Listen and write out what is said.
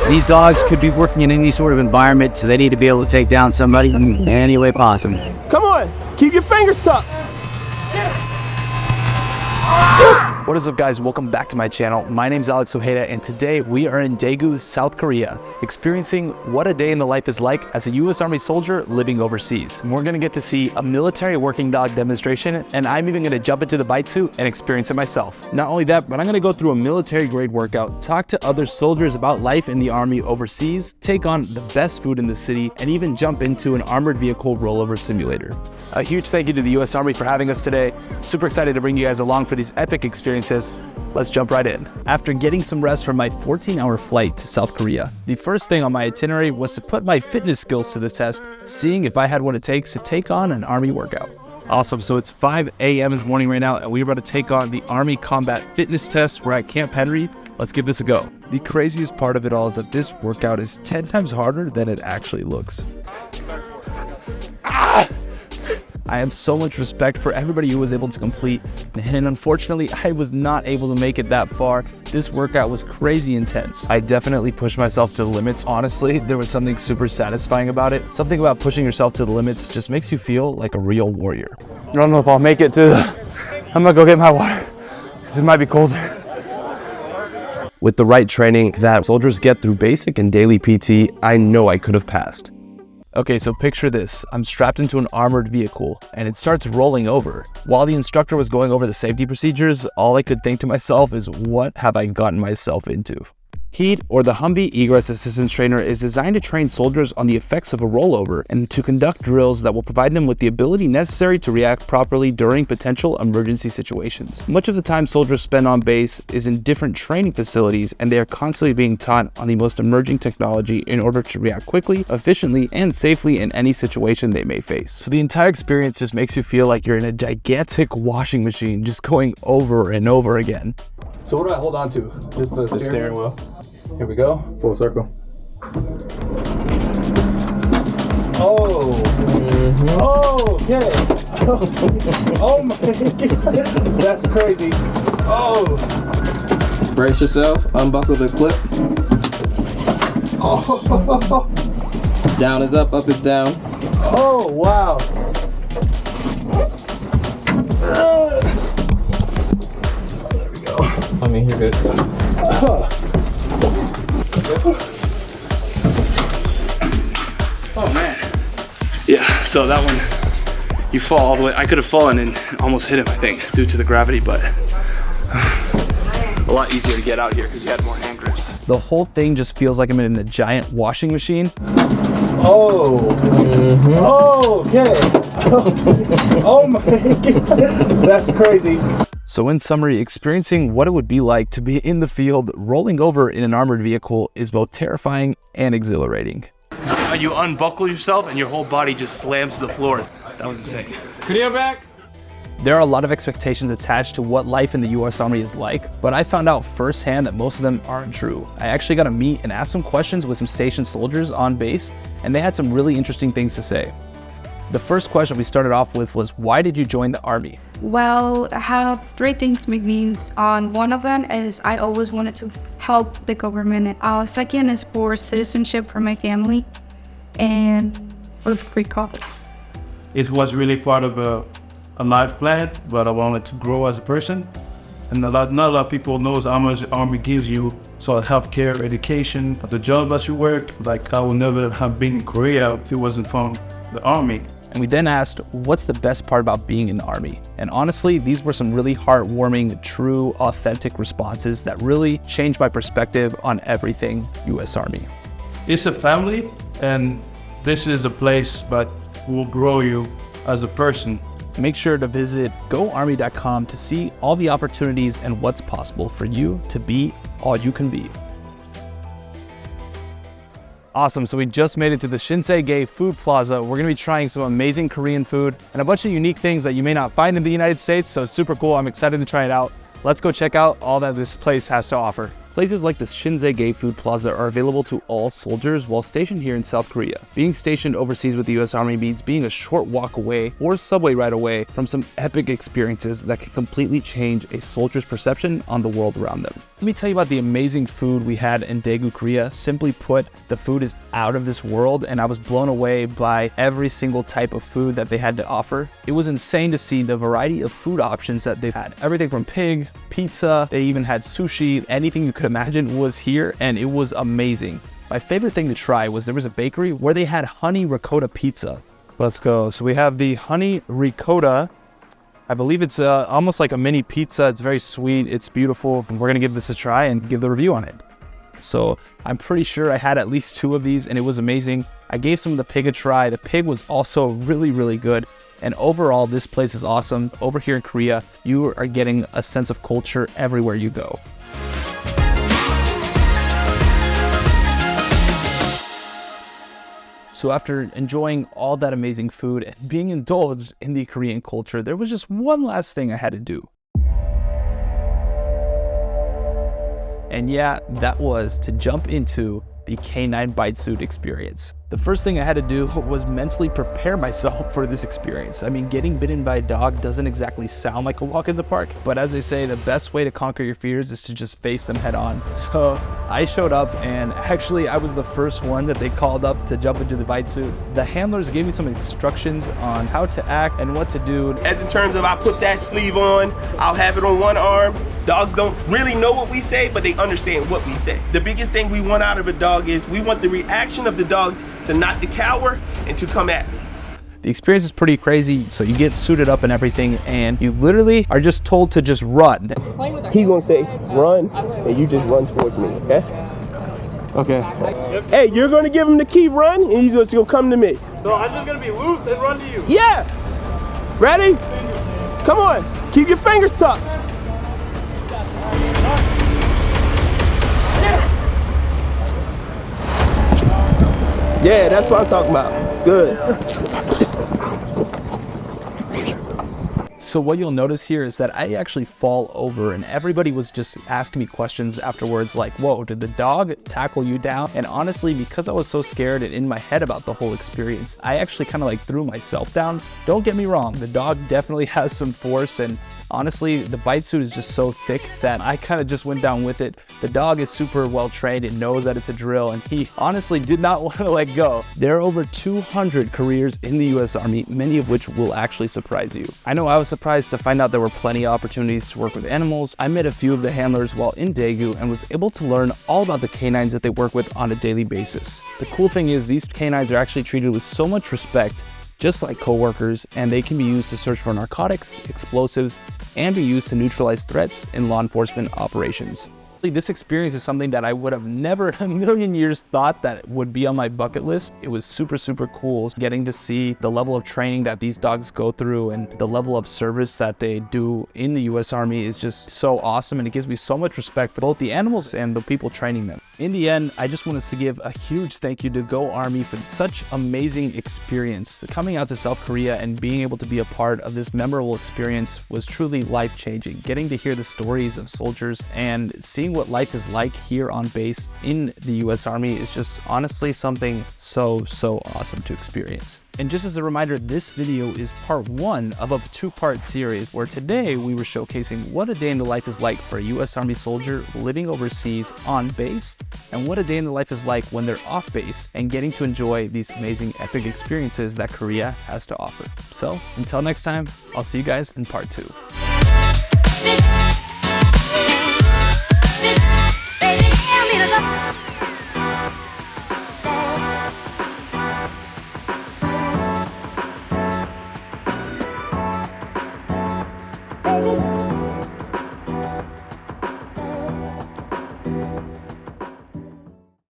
These dogs could be working in any sort of environment, so they need to be able to take down somebody in any way possible. Come on, keep your fingers tucked. What is up, guys? Welcome back to my channel. My name is Alex Ojeda, and today we are in Daegu, South Korea, experiencing what a day in the life is like as a U.S. Army soldier living overseas. And we're gonna get to see a military working dog demonstration, and I'm even gonna jump into the bite suit and experience it myself. Not only that, but I'm gonna go through a military grade workout, talk to other soldiers about life in the Army overseas, take on the best food in the city, and even jump into an armored vehicle rollover simulator. A huge thank you to the U.S. Army for having us today. Super excited to bring you guys along for these epic experiences. Let's jump right in. After getting some rest from my 14-hour flight to South Korea, the first thing on my itinerary was to put my fitness skills to the test, seeing if I had what it takes to take on an Army workout. Awesome, so it's 5 a.m. in the morning right now, and we're about to take on the Army Combat Fitness Test. We're at Camp Henry. Let's give this a go. The craziest part of it all is that this workout is 10 times harder than it actually looks. I have so much respect for everybody who was able to complete, and unfortunately, I was not able to make it that far. This workout was crazy intense. I definitely pushed myself to the limits. Honestly, there was something super satisfying about it. Something about pushing yourself to the limits just makes you feel like a real warrior. I don't know if I'll make it to I'm gonna go get my water, because it might be colder. With the right training that soldiers get through basic and daily PT, I know I could have passed. Okay, so picture this. I'm strapped into an armored vehicle and it starts rolling over. While the instructor was going over the safety procedures, all I could think to myself is, what have I gotten myself into? HEAT, or the Humvee Egress Assistance Trainer, is designed to train soldiers on the effects of a rollover and to conduct drills that will provide them with the ability necessary to react properly during potential emergency situations. Much of the time soldiers spend on base is in different training facilities, and they are constantly being taught on the most emerging technology in order to react quickly, efficiently, and safely in any situation they may face. So the entire experience just makes you feel like you're in a gigantic washing machine, just going over and over again. So what do I hold on to? Just the steering wheel. Here we go. Full circle. Oh. Mm-hmm. Oh, okay. Oh my God. That's crazy. Oh. Brace yourself. Unbuckle the clip. Oh. Down is up is down. Oh, wow. There we go. I mean, you're good. Oh man. Yeah, so that one, you fall all the way. I could have fallen and almost hit him, I think, due to the gravity, but a lot easier to get out here because you had more hand grips. The whole thing just feels like I'm in a giant washing machine. Oh. Mm-hmm. Oh, okay. Oh my God. That's crazy. So in summary, experiencing what it would be like to be in the field rolling over in an armored vehicle is both terrifying and exhilarating. So you unbuckle yourself and your whole body just slams to the floor. That was insane. Clear back. There are a lot of expectations attached to what life in the U.S. Army is like, but I found out firsthand that most of them aren't true. I actually got to meet and ask some questions with some stationed soldiers on base, and they had some really interesting things to say. The first question we started off with was, why did you join the Army? Well, I have three things make me on. One of them is I always wanted to help the government. Second is for citizenship for my family, and for free college. It was really part of a life plan, but I wanted to grow as a person. And not a lot of people knows how much the Army gives you. So healthcare, education, the job that you work. Like, I would never have been in Korea if it wasn't from the Army. And we then asked, what's the best part about being in the Army? And honestly, these were some really heartwarming, true, authentic responses that really changed my perspective on everything U.S. Army. It's a family, and this is a place that will grow you as a person. Make sure to visit goarmy.com to see all the opportunities and what's possible for you to be all you can be. Awesome, so we just made it to the Shinsegae Food Plaza. We're gonna be trying some amazing Korean food and a bunch of unique things that you may not find in the United States, so it's super cool. I'm excited to try it out. Let's go check out all that this place has to offer. Places like the Shinsegae Food Plaza are available to all soldiers while stationed here in South Korea. Being stationed overseas with the US Army means being a short walk away or subway ride away from some epic experiences that can completely change a soldier's perception on the world around them. Let me tell you about the amazing food we had in Daegu, Korea. Simply put, the food is out of this world, and I was blown away by every single type of food that they had to offer. It was insane to see the variety of food options that they had. Everything from pig, pizza, they even had sushi, anything you could imagine was here, and it was amazing. My favorite thing to try was there was a bakery where they had honey ricotta pizza. Let's go. So we have the honey ricotta. I believe it's almost like a mini pizza. It's very sweet. It's beautiful. And we're going to give this a try and give the review on it. So I'm pretty sure I had at least 2 of these and it was amazing. I gave some of the pig a try. The pig was also really, really good. And overall, this place is awesome. Over here in Korea, you are getting a sense of culture everywhere you go. So after enjoying all that amazing food and being indulged in the Korean culture, there was just one last thing I had to do. And yeah, that was to jump into the canine bite suit experience. The first thing I had to do was mentally prepare myself for this experience. I mean, getting bitten by a dog doesn't exactly sound like a walk in the park, but as they say, the best way to conquer your fears is to just face them head on. So I showed up, and actually I was the first one that they called up to jump into the bite suit. The handlers gave me some instructions on how to act and what to do. As in terms of I put that sleeve on, I'll have it on one arm. Dogs don't really know what we say, but they understand what we say. The biggest thing we want out of a dog is we want the reaction of the dog to not to cower and to come at me. The experience is pretty crazy. So you get suited up and everything, and you literally are just told to just run. He's gonna say, run, and you just run towards me, okay? Okay. Hey, you're gonna give him the key, run, and he's just gonna come to me. So I'm just gonna be loose and run to you. Yeah! Ready? Come on, keep your fingers tucked. Yeah, that's what I'm talking about. Good. So what you'll notice here is that I actually fall over, and everybody was just asking me questions afterwards like, whoa, did the dog tackle you down? And honestly, because I was so scared and in my head about the whole experience, I actually kind of like threw myself down. Don't get me wrong, the dog definitely has some force, and honestly, the bite suit is just so thick that I kind of just went down with it. The dog is super well trained and knows that it's a drill, and he honestly did not want to let go. There are over 200 careers in the US Army, many of which will actually surprise you. I know I was surprised to find out there were plenty of opportunities to work with animals. I met a few of the handlers while in Daegu and was able to learn all about the canines that they work with on a daily basis. The cool thing is these canines are actually treated with so much respect, just like coworkers, and they can be used to search for narcotics, explosives, and be used to neutralize threats in law enforcement operations. This experience is something that I would have never in a million years thought that would be on my bucket list. It was super, super cool getting to see the level of training that these dogs go through, and the level of service that they do in the US Army is just so awesome, and it gives me so much respect for both the animals and the people training them. In the end, I just want to give a huge thank you to Go Army for such amazing experience. Coming out to South Korea and being able to be a part of this memorable experience was truly life-changing. Getting to hear the stories of soldiers and seeing what life is like here on base in the US Army is just honestly something so awesome to experience. And just as a reminder, this video is part 1 of a 2-part series where today we were showcasing what a day in the life is like for a US Army soldier living overseas on base, and what a day in the life is like when they're off base and getting to enjoy these amazing epic experiences that Korea has to offer. So until next time, I'll see you guys in part 2.